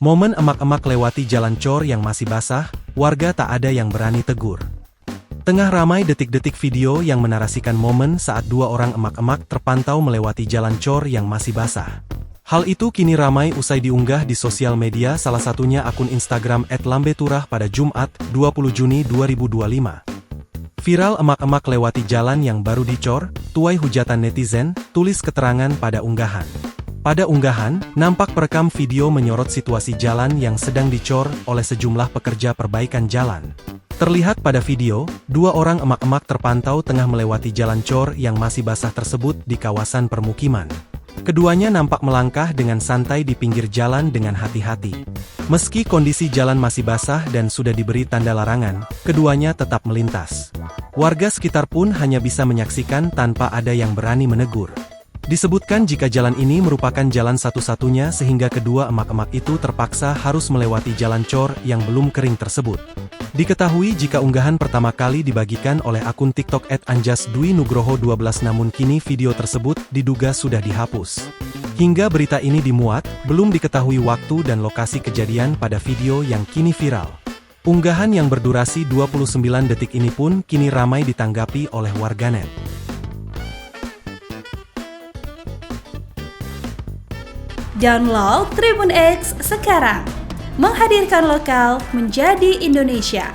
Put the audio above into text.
Momen emak-emak lewati jalan cor yang masih basah, warga tak ada yang berani tegur. Tengah ramai detik-detik video yang menarasikan momen saat dua orang emak-emak terpantau melewati jalan cor yang masih basah. Hal itu kini ramai usai diunggah di sosial media, salah satunya akun Instagram @lambeturah pada Jumat, 20 Juni 2025. Viral emak-emak lewati jalan yang baru dicor, tuai hujatan netizen, tulis keterangan pada unggahan. Pada unggahan, nampak perekam video menyorot situasi jalan yang sedang dicor oleh sejumlah pekerja perbaikan jalan. Terlihat pada video, dua orang emak-emak terpantau tengah melewati jalan cor yang masih basah tersebut di kawasan permukiman. Keduanya nampak melangkah dengan santai di pinggir jalan dengan hati-hati. Meski kondisi jalan masih basah dan sudah diberi tanda larangan, keduanya tetap melintas. Warga sekitar pun hanya bisa menyaksikan tanpa ada yang berani menegur. Disebutkan jika jalan ini merupakan jalan satu-satunya sehingga kedua emak-emak itu terpaksa harus melewati jalan cor yang belum kering tersebut. Diketahui jika unggahan pertama kali dibagikan oleh akun TikTok @anjasdwi-nugroho12 namun kini video tersebut diduga sudah dihapus. Hingga berita ini dimuat, belum diketahui waktu dan lokasi kejadian pada video yang kini viral. Unggahan yang berdurasi 29 detik ini pun kini ramai ditanggapi oleh warganet. Download Tribun X sekarang, menghadirkan lokal menjadi Indonesia.